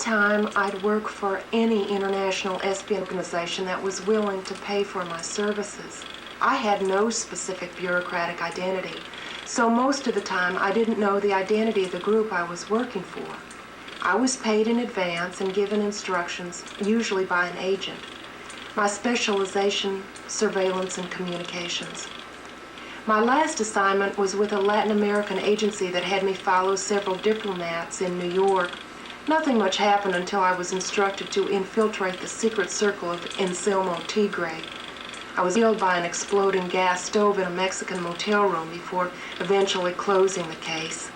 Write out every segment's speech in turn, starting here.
time, I'd work for any international espionage organization that was willing to pay for my services. I had no specific bureaucratic identity, so most of the time I didn't know the identity of the group I was working for. I was paid in advance and given instructions, usually by an agent. My specialization, surveillance and communications. My last assignment was with a Latin American agency that had me follow several diplomats in New York. Nothing much happened until I was instructed to infiltrate the secret circle of Anselmo Tigre. I was killed by an exploding gas stove in a Mexican motel room before eventually closing the case.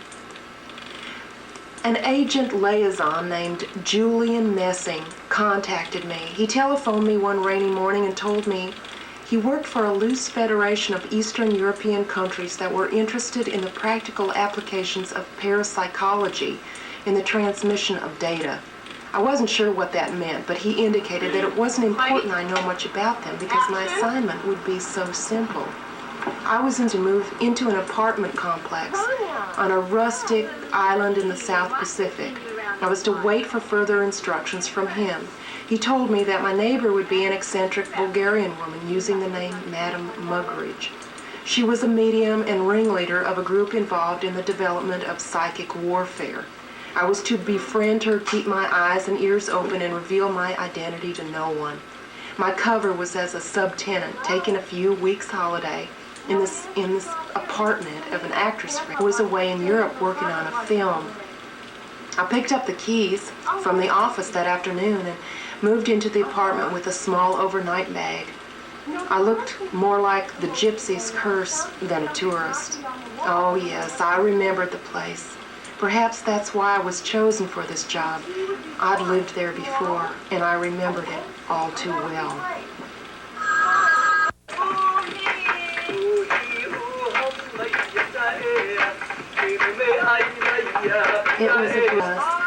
An agent liaison named Julian Messing contacted me. He telephoned me one rainy morning and told me he worked for a loose federation of Eastern European countries that were interested in the practical applications of parapsychology in the transmission of data. I wasn't sure what that meant, but he indicated that it wasn't important I know much about them because my assignment would be so simple. I was to move into an apartment complex on a rustic island in the South Pacific. I was to wait for further instructions from him. He told me that my neighbor would be an eccentric Bulgarian woman using the name Madame Muggeridge. She was a medium and ringleader of a group involved in the development of psychic warfare. I was to befriend her, keep my eyes and ears open, and reveal my identity to no one. My cover was as a subtenant, taking a few weeks' holiday in this apartment of an actress friend who was away in Europe working on a film. I picked up the keys from the office that afternoon and moved into the apartment with a small overnight bag. I looked more like the gypsy's curse than a tourist. Oh yes, I remembered the place. Perhaps that's why I was chosen for this job. I'd lived there before, and I remembered it all too well. It was a bus.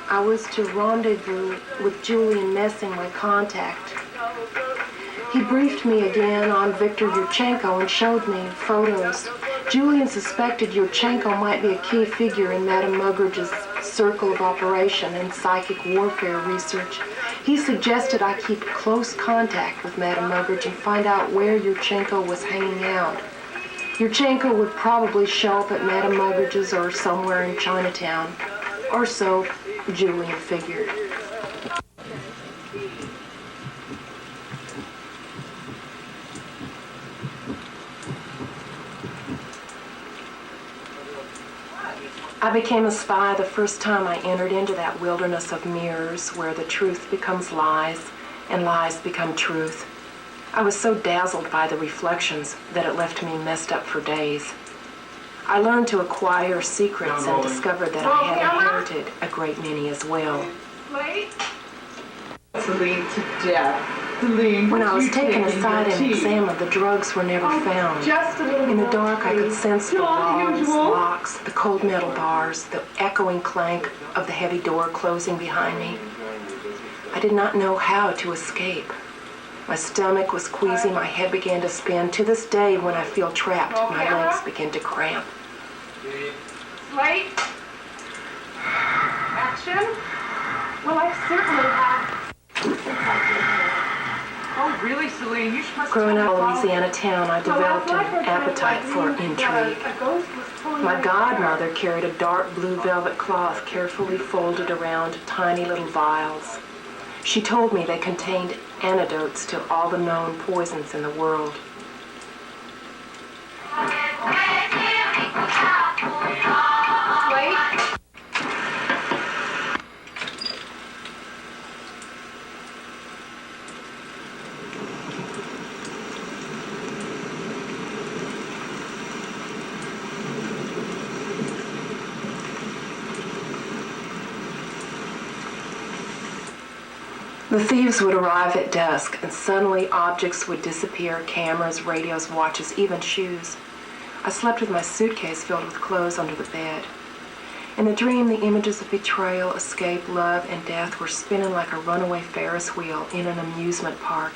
I was to rendezvous with Julian Messing, my contact. He briefed me again on Viktor Yurchenko and showed me photos. Julian suspected Yurchenko might be a key figure in Madame Muggeridge's circle of operation and psychic warfare research. He suggested I keep close contact with Madame Muggeridge and find out where Yurchenko was hanging out. Yurchenko would probably show up at Madame Muggeridge's or somewhere in Chinatown, or so Julian figured. I became a spy the first time I entered into that wilderness of mirrors where the truth becomes lies and lies become truth. I was so dazzled by the reflections that it left me messed up for days. I learned to acquire secrets and discovered that I had inherited a great many as well. Celine to death. When I was taken aside and examined, the drugs were never found. In the dark, I could sense the walls, locks, the cold metal bars, the echoing clank of the heavy door closing behind me. I did not know how to escape. My stomach was queasy, my head began to spin. To this day, when I feel trapped, my legs begin to cramp. Slate. Action. Well, I certainly have. Oh, really, Celine? You must Growing up in a Louisiana town, I developed an appetite for intrigue. My godmother carried a dark blue velvet cloth carefully folded around tiny little vials. She told me they contained antidotes to all the known poisons in the world. The thieves would arrive at dusk, and suddenly objects would disappear, cameras, radios, watches, even shoes. I slept with my suitcase filled with clothes under the bed. In the dream, the images of betrayal, escape, love, and death were spinning like a runaway Ferris wheel in an amusement park.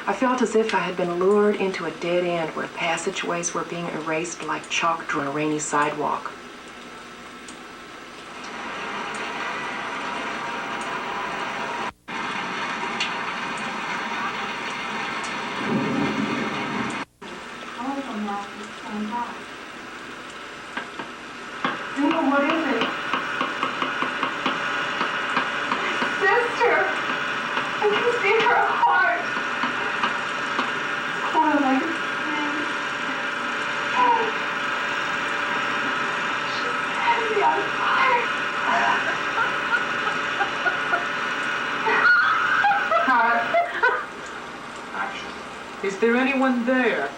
I felt as if I had been lured into a dead end where passageways were being erased like chalk on a rainy sidewalk. Action. Is there anyone there?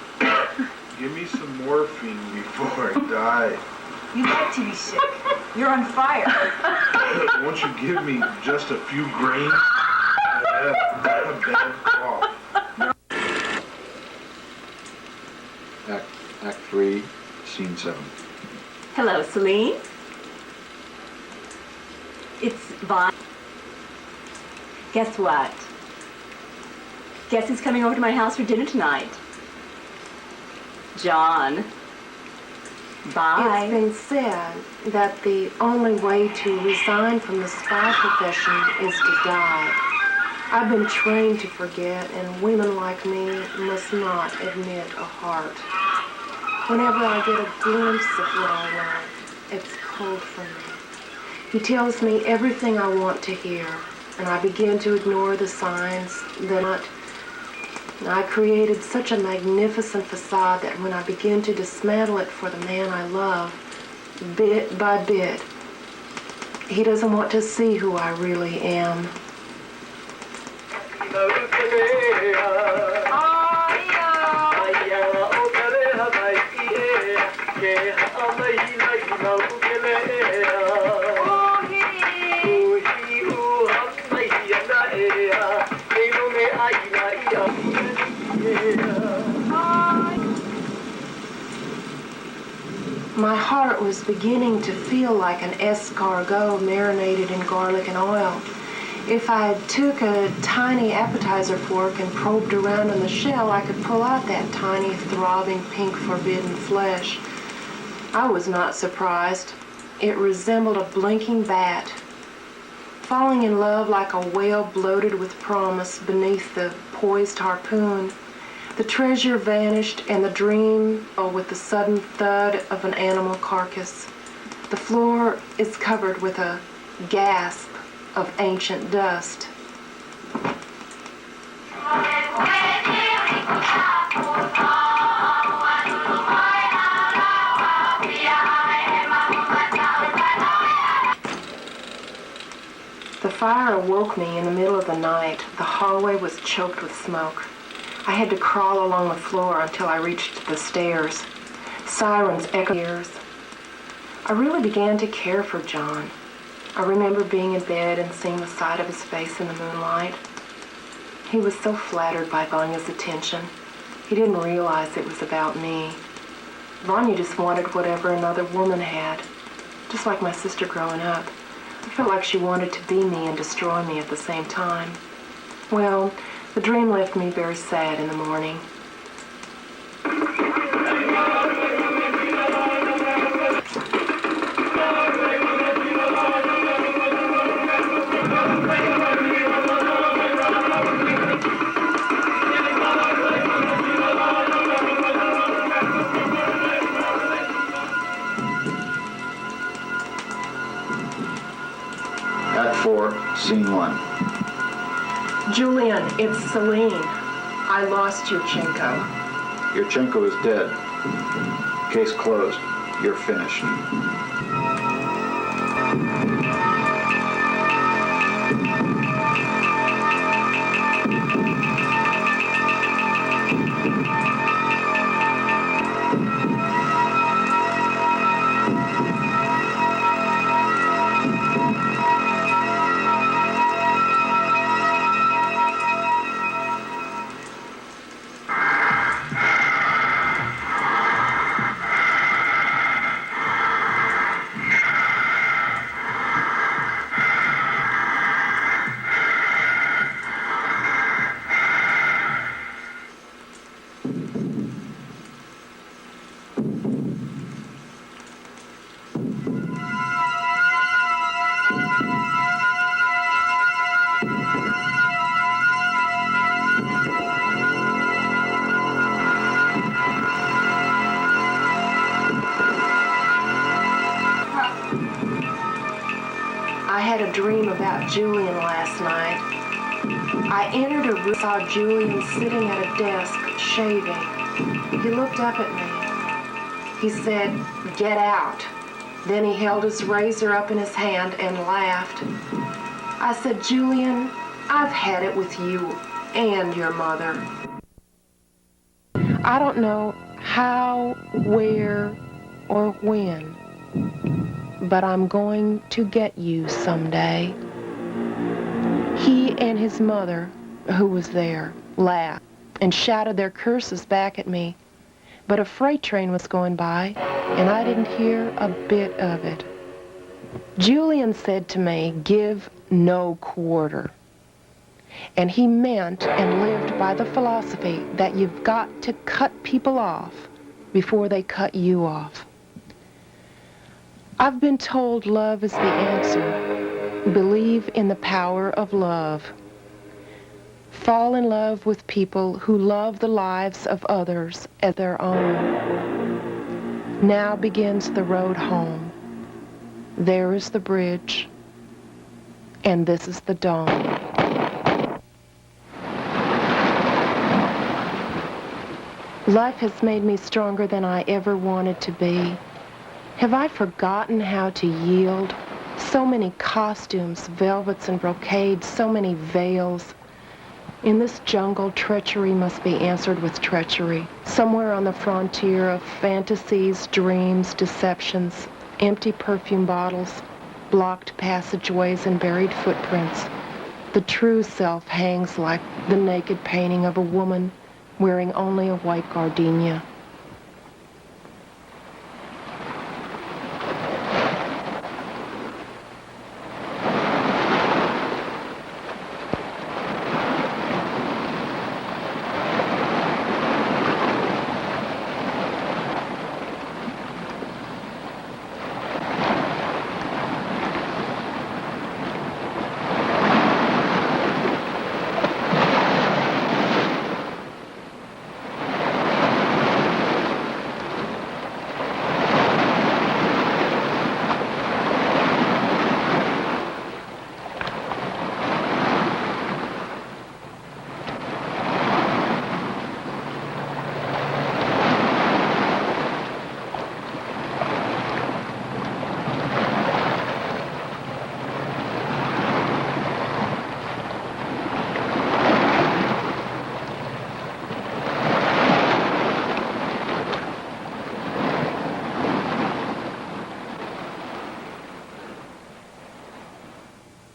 Give me some morphine before I die. You like to be sick. You're on fire. Won't you give me just a few grains? I have a bad cough. Act 3, Scene 7. Hello, Celine. It's Vaughn. Guess what? Guess who's coming over to my house for dinner tonight? John. Bye. It's been said that the only way to resign from the spy profession is to die. I've been trained to forget, and women like me must not admit a heart. Whenever I get a glimpse of what I love, it's pulled from me. He tells me everything I want to hear, and I begin to ignore the signs that I created such a magnificent facade that when I begin to dismantle it for the man I love, bit by bit, he doesn't want to see who I really am. My heart was beginning to feel like an escargot marinated in garlic and oil. If I took a tiny appetizer fork and probed around in the shell, I could pull out that tiny, throbbing, pink, forbidden flesh. I was not surprised. It resembled a blinking bat, falling in love like a whale bloated with promise beneath the poised harpoon. The treasure vanished, and the dream with the sudden thud of an animal carcass. The floor is covered with a gasp of ancient dust. The fire awoke me in the middle of the night. The hallway was choked with smoke. I had to crawl along the floor until I reached the stairs. Sirens echoed ears. I really began to care for John. I remember being in bed and seeing the side of his face in the moonlight. He was so flattered by Vanya's attention. He didn't realize it was about me. Vanya just wanted whatever another woman had, just like my sister growing up. I felt like she wanted to be me and destroy me at the same time. Well, the dream left me very sad in the morning. Act 4, Scene 1. Julian, it's Celine. I lost Yurchenko. Yurchenko is dead. Case closed. You're finished. I had a dream about Julian last night. I entered a room, saw Julian sitting at a desk, shaving. He looked up at me. He said, "Get out." Then he held his razor up in his hand and laughed. I said, Julian, I've had it with you and your mother. I don't know how, where, or when, but I'm going to get you someday. He and his mother, who was there, laughed and shouted their curses back at me. But a freight train was going by, and I didn't hear a bit of it. Julian said to me, give no quarter. And he meant and lived by the philosophy that you've got to cut people off before they cut you off. I've been told love is the answer. Believe in the power of love. Fall in love with people who love the lives of others as their own. Now begins the road home. There is the bridge, and this is the dawn. Life has made me stronger than I ever wanted to be. Have I forgotten how to yield? So many costumes, velvets and brocades, so many veils. In this jungle, treachery must be answered with treachery. Somewhere on the frontier of fantasies, dreams, deceptions, empty perfume bottles, blocked passageways, and buried footprints, the true self hangs like the naked painting of a woman wearing only a white gardenia.